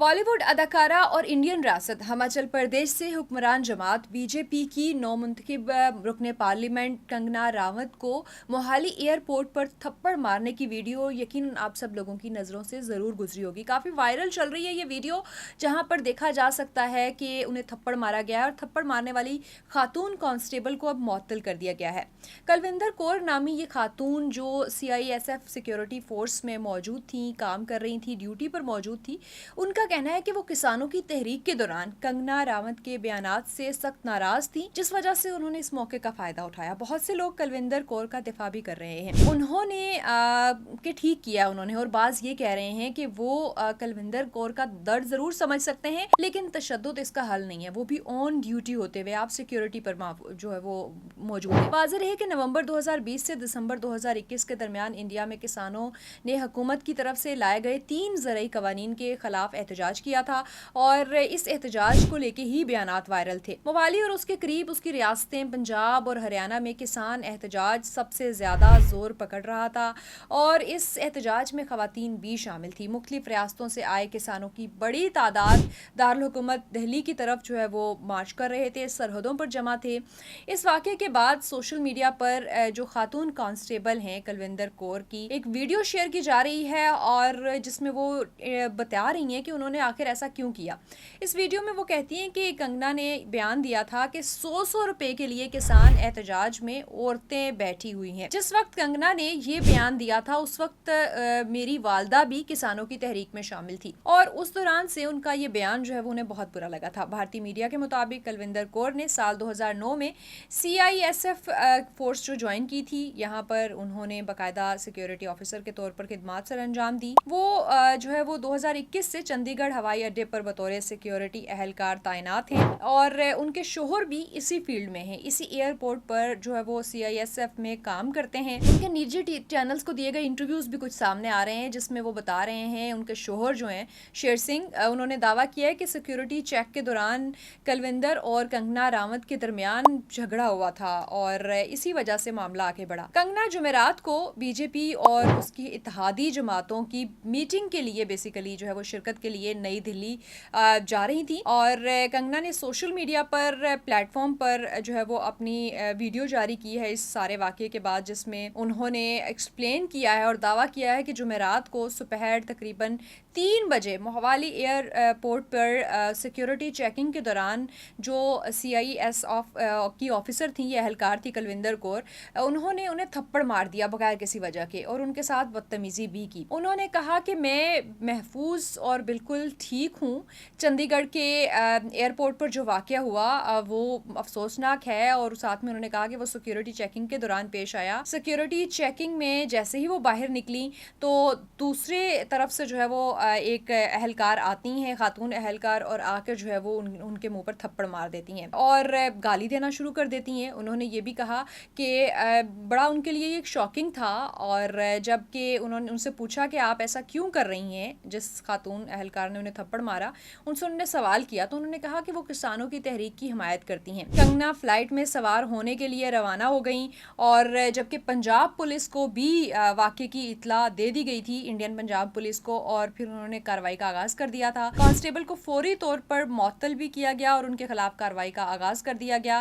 बॉलीवुड अदाकारा और इंडियन रियासत हिमाचल प्रदेश से हुक्मरान जमात बीजेपी की नौमुंतखब रुकने पार्लियामेंट कंगना रावत को मोहाली एयरपोर्ट पर थप्पड़ मारने की वीडियो यकीनन आप सब लोगों की नज़रों से ज़रूर गुजरी होगी। काफ़ी वायरल चल रही है ये वीडियो, जहां पर देखा जा सकता है कि उन्हें थप्पड़ मारा गया है और थप्पड़ मारने वाली खातून कांस्टेबल को अब मुअत्तल कर दिया गया है। कलविंदर कौर नामी ये खातून जो CISF सिक्योरिटी फोर्स में मौजूद थी, काम कर रही थी, ड्यूटी पर मौजूद थी, उनका कहना है कि वो किसानों की तहरीक के दौरान कंगना रावत के बयानात से सख्त नाराज थी, जिस वजह से उन्होंने इस मौके का फायदा उठाया। बहुत से लोग कलविंदर कौर का दिफा भी कर रहे हैं। उन्होंने कि ठीक किया उन्होंने, और बाज ये कह रहे हैं कि वो कलविंदर कौर का दर्द जरूर समझ सकते हैं, लेकिन तशद्दुद इसका हल नहीं है, वो भी ऑन ड्यूटी होते हुए आप सिक्योरिटी पर जो है वो मौजूद है। वाज़ेह है कि नवंबर 2020 से दिसंबर 2021 के दरमियान इंडिया में किसानों ने हुकूमत की तरफ से लाए गए 3 ज़रई कवानीन के खिलाफ एहतजाज किया था, और इस एहतजाज को लेके ही बयानात वायरल थे। मोहाली और उसके करीब उसकी रियासतें पंजाब और हरियाणा में किसान एहतजाज सबसे ज़्यादा जोर पकड़ रहा था, और इस एहतजाज में ख़वातीन भी शामिल थी। मुख्तलिफ रियासतों से आए किसानों की बड़ी तादाद दारुल हुकूमत दिल्ली की तरफ जो है वो मार्च कर रहे थे, सरहदों पर जमा थे। इस वाक़े के बाद सोशल मीडिया पर जो खातून कांस्टेबल हैं कलविंदर कौर की एक वीडियो शेयर की जा रही है, और जिसमें वो बता रही हैं कि उन्होंने आखिर ऐसा क्यों किया। इस वीडियो में वो कहती हैं कि कंगना ने बयान दिया था कि 100 रुपए के लिए किसान एहतजाज में औरतें बैठी हुई हैं। जिस वक्त कंगना ने ये बयान दिया था उस वक्त मेरी वालदा भी किसानों की तहरीक में शामिल थी, और उस दौरान से उनका ये बयान जो है वो उन्हें बहुत बुरा लगा था। भारतीय मीडिया के मुताबिक कलविंदर कौर ने साल 2009 में CISF फोर्स जो ज्वाइन की थी, यहाँ पर उन्होंने बाकायदा सिक्योरिटी ऑफिसर के तौर पर खिदमात सर अंजाम दी। वो जो है वो 2021 से चंडीगढ़ हवाई अड्डे पर बतौर सिक्योरिटी एहलकार तैनात हैं, और उनके शोहर भी इसी फील्ड में हैं, इसी एयरपोर्ट पर जो है वो CISF में काम करते हैं। उनके निजी चैनल्स को दिए गए इंटरव्यूज भी कुछ सामने आ रहे हैं, जिसमें वो बता रहे हैं उनके शोहर जो हैं शेर सिंह, उन्होंने दावा किया है कि सिक्योरिटी चेक के दौरान कलविंदर और कंगना रावत के दरमियान झगड़ा हुआ था, और इसी वजह से मामला आगे बढ़ा। कंगना जुमेरात को बीजेपी और उसकी इत्तेहादी जमातों की मीटिंग के लिए बेसिकली जो है वो शिरकत के लिए नई दिल्ली जा रही थी, और कंगना ने सोशल मीडिया पर प्लेटफॉर्म पर जो है वो अपनी वीडियो जारी की है इस सारे वाक़े के बाद, जिसमें उन्होंने एक्सप्लेन किया है और दावा किया है कि जुमेरात को दोपहर तकरीबन 3 बजे मोहाली एयरपोर्ट पर सिक्योरिटी चेकिंग के दौरान जो CIS की ऑफिसर थी, ये एहलकार थी कलविंदर कौर, उन्होंने उन्हें थप्पड़ मार दिया बगैर किसी वजह के, और उनके साथ बदतमीजी भी की। उन्होंने कहा कि मैं महफूज और बिल्कुल ठीक हूँ। चंडीगढ़ के एयरपोर्ट पर जो वाक़या हुआ वो अफसोसनाक है, और साथ में उन्होंने कहा कि वो सिक्योरिटी चेकिंग के दौरान पेश आया। सिक्योरिटी चेकिंग में जैसे ही वो बाहर निकली तो दूसरे तरफ से जो है वो एक एहलकार आती हैं, खातून एहलकार, और आकर जो है वो उनके मुंह पर थप्पड़ मार देती हैं और गाली देना शुरू कर देती हैं। उन्होंने ये भी कहा कि बड़ा उनके लिए एक शॉकिंग था, और जबकि उन्होंने उनसे पूछा कि आप ऐसा क्यों कर रही हैं, जिस खातून एहलकार ने उन्हें थप्पड़ मारा, उनसे उन्होंने सवाल किया तो उन्होंने कहा कि वो किसानों की तहरीक की हिमायत करती हैं। कंगना फ्लाइट में सवार होने के लिए रवाना हो गई, और जबकि पंजाब पुलिस को भी वाक़े की इत्तला दे दी गई थी, इंडियन पंजाब पुलिस को, और फिर उन्होंने कार्रवाई का आगाज़ कर दिया था। कांस्टेबल को फौरी तौर पर मुअत्तल भी किया गया और उनके खिलाफ कार्रवाई का आगाज़ कर दिया गया।